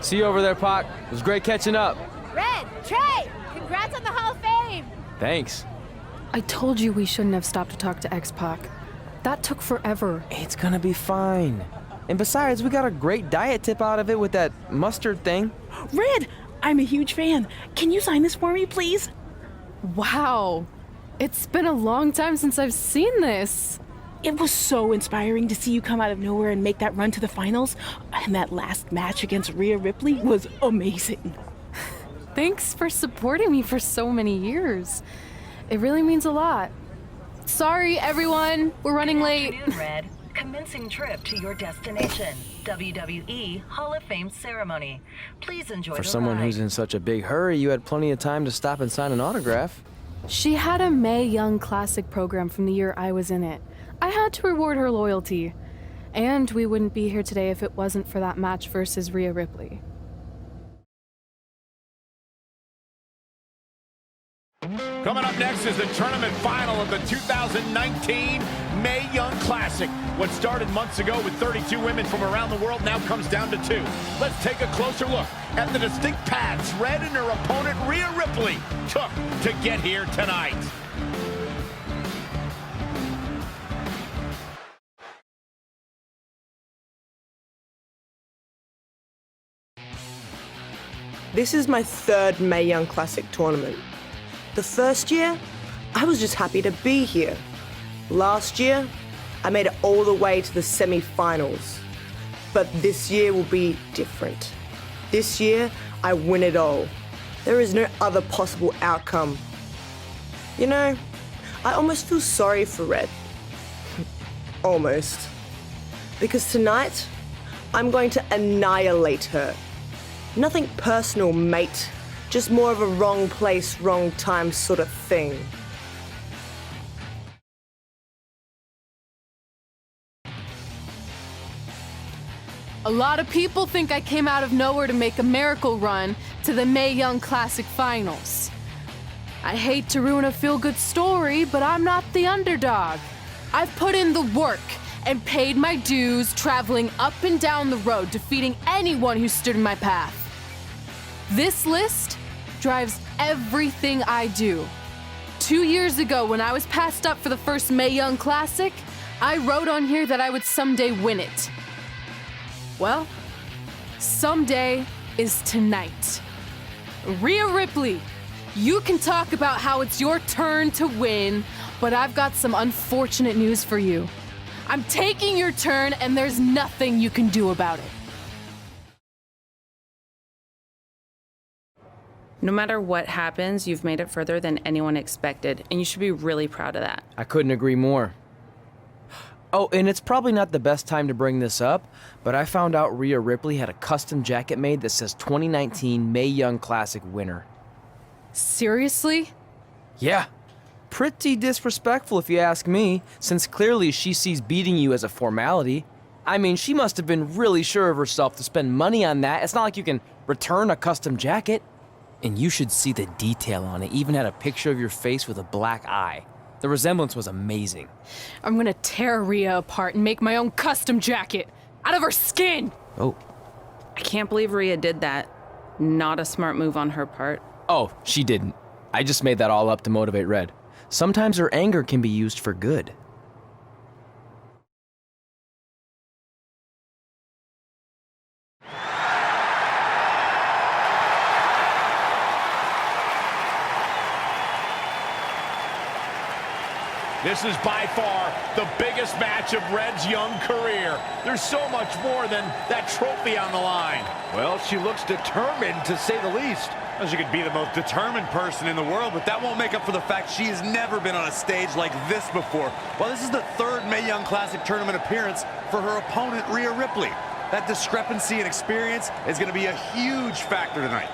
See you over there, Pac. It was great catching up. Red, Trey, congrats on the Hall of Fame. Thanks. I told you we shouldn't have stopped to talk to X-Pac. That took forever. It's gonna be fine. And besides, we got a great diet tip out of it with that mustard thing. Red, I'm a huge fan. Can you sign this for me, please? Wow. It's been a long time since I've seen this. It was so inspiring to see you come out of nowhere and make that run to the finals. And that last match against Rhea Ripley was amazing. Thanks for supporting me for so many years. It really means a lot. Sorry, everyone. We're running late. Good afternoon, Red. Commencing trip to your destination. WWE Hall of Fame ceremony. Please enjoy For the someone ride. who's in such a big hurry, you had plenty of time to stop and sign an autograph. She had a Mae Young Classic program from the year I was in it. I had to reward her loyalty. And we wouldn't be here today if it wasn't for that match versus Rhea Ripley. Coming up next is the tournament final of the 2019 Mae Young Classic. What started months ago with 32 women from around the world now comes down to 2. Let's take a closer look at the distinct paths Red and her opponent Rhea Ripley took to get here tonight. This is my 3rd Mae Young Classic tournament. The first year, I was just happy to be here. Last year, I made it all the way to the semi-finals. But this year will be different. This year, I win it all. There is no other possible outcome. You know, I almost feel sorry for Red. Almost. Because tonight, I'm going to annihilate her. Nothing personal, mate. Just more of a wrong place, wrong time sort of thing. A lot of people think I came out of nowhere to make a miracle run to the Mae Young Classic finals. I hate to ruin a feel-good story, but I'm not the underdog. I've put in the work and paid my dues traveling up and down the road, defeating anyone who stood in my path. This list drives everything I do. 2 years ago, when I was passed up for the first Mae Young Classic, I wrote on here that I would someday win it. Well, someday is tonight. Rhea Ripley, you can talk about how it's your turn to win, but I've got some unfortunate news for you. I'm taking your turn, and there's nothing you can do about it. No matter what happens, you've made it further than anyone expected, and you should be really proud of that. I couldn't agree more. Oh, and it's probably not the best time to bring this up, but I found out Rhea Ripley had a custom jacket made that says 2019 Mae Young Classic winner. Seriously? Yeah. Pretty disrespectful if you ask me, since clearly she sees beating you as a formality. I mean, she must have been really sure of herself to spend money on that. It's not like you can return a custom jacket. And you should see the detail on it. Even had a picture of your face with a black eye. The resemblance was amazing. I'm gonna tear Rhea apart and make my own custom jacket out of her skin! Oh. I can't believe Rhea did that. Not a smart move on her part. Oh, she didn't. I just made that all up to motivate Red. Sometimes her anger can be used for good. This is by far the biggest match of Red's young career. There's so much more than that trophy on the line. Well, she looks determined, to say the least. Well, she could be the most determined person in the world, but that won't make up for the fact she has never been on a stage like this before. Well, this is the 3rd Mae Young Classic tournament appearance for her opponent, Rhea Ripley. That discrepancy in experience is going to be a huge factor tonight.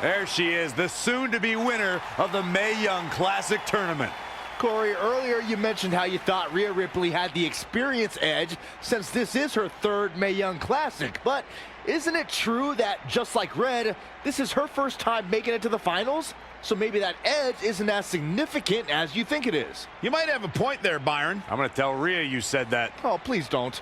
There she is, the soon-to-be winner of the Mae Young Classic Tournament. Corey, earlier you mentioned how you thought Rhea Ripley had the experience edge since this is her third Mae Young Classic. But isn't it true that, just like Red, this is her first time making it to the finals? So maybe that edge isn't as significant as you think it is. You might have a point there, Byron. I'm going to tell Rhea you said that. Oh, please don't.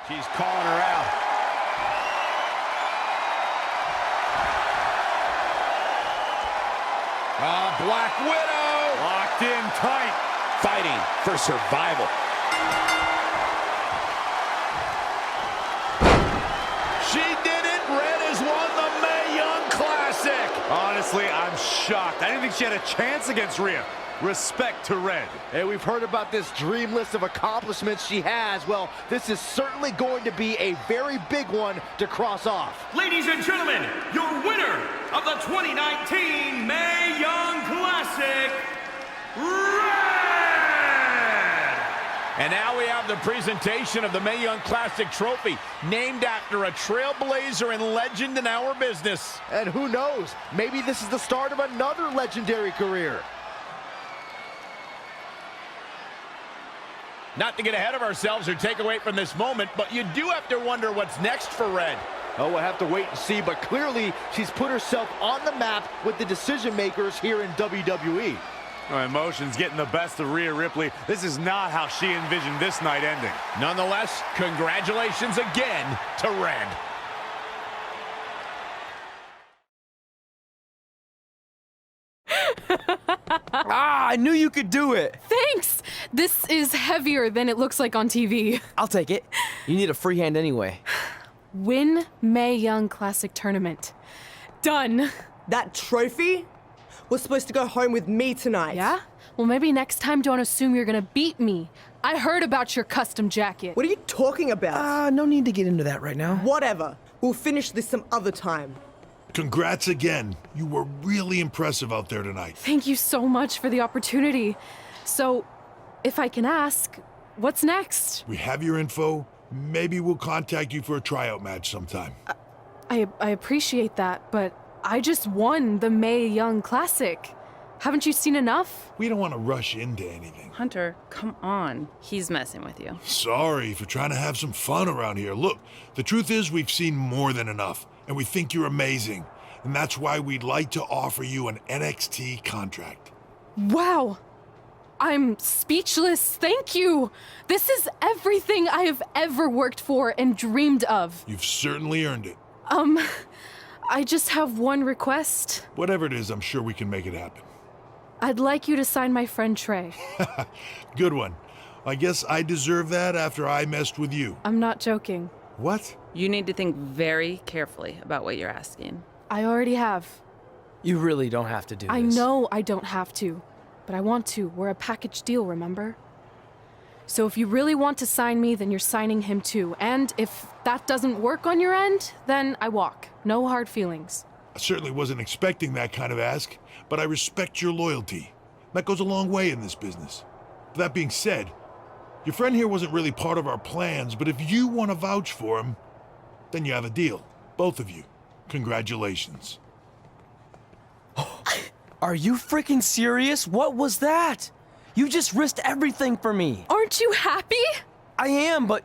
She's calling her out. Black Widow! Locked in tight. Fighting for survival. She did it! Red has won the Mae Young Classic! Honestly, I'm shocked. I didn't think she had a chance against Rhea. Respect to Red. Hey, we've heard about this dream list of accomplishments she has. Well, this is certainly going to be a very big one to cross off. Ladies and gentlemen, your winner of the 2019 Mae Young Classic, Red! And now we have the presentation of the Mae Young Classic trophy, named after a trailblazer and legend in our business. And who knows, maybe this is the start of another legendary career. Not to get ahead of ourselves or take away from this moment, but you do have to wonder what's next for Red. Oh, we'll have to wait and see, but clearly she's put herself on the map with the decision makers here in WWE. Emotions getting the best of Rhea Ripley. This is not how she envisioned this night ending. Nonetheless, congratulations again to Red. I knew you could do it. Thanks! This is heavier than it looks like on TV. I'll take it. You need a free hand anyway. Win Mae Young Classic Tournament. Done. That trophy was supposed to go home with me tonight. Yeah? Well, maybe next time don't assume you're gonna beat me. I heard about your custom jacket. What are you talking about? No need to get into that right now. Whatever. We'll finish this some other time. Congrats again. You were really impressive out there tonight. Thank you so much for the opportunity. So, if I can ask, what's next? We have your info. Maybe we'll contact you for a tryout match sometime. I appreciate that, but I just won the Mae Young Classic. Haven't you seen enough? We don't want to rush into anything. Hunter, come on. He's messing with you. Sorry for trying to have some fun around here. Look, the truth is we've seen more than enough, and we think you're amazing. And that's why we'd like to offer you an NXT contract. Wow. I'm speechless. Thank you. This is everything I have ever worked for and dreamed of. You've certainly earned it. I just have one request. Whatever it is, I'm sure we can make it happen. I'd like you to sign my friend Trey. Good one. I guess I deserve that after I messed with you. I'm not joking. What? You need to think very carefully about what you're asking. I already have. You really don't have to do this. I know I don't have to, but I want to. We're a package deal, remember? So if you really want to sign me, then you're signing him too. And if that doesn't work on your end, then I walk. No hard feelings. I certainly wasn't expecting that kind of ask, but I respect your loyalty. That goes a long way in this business. That being said, your friend here wasn't really part of our plans, but if you want to vouch for him, then you have a deal. Both of you. Congratulations. Are you freaking serious? What was that? You just risked everything for me. Aren't you happy? I am, but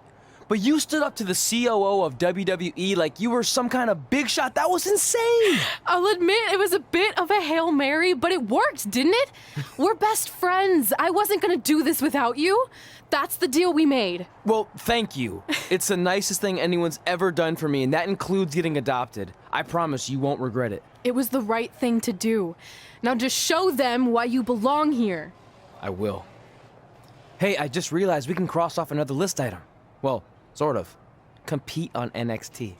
you stood up to the COO of WWE like you were some kind of big shot. That was insane. I'll admit it was a bit of a Hail Mary, but it worked, didn't it? We're best friends. I wasn't gonna do this without you. That's the deal we made. Well, thank you. It's the nicest thing anyone's ever done for me, and that includes getting adopted. I promise you won't regret it. It was the right thing to do. Now just show them why you belong here. I will. Hey, I just realized we can cross off another list item. Well, sort of. Compete on NXT.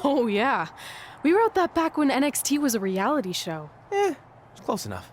Oh, yeah. We wrote that back when NXT was a reality show. It's close enough.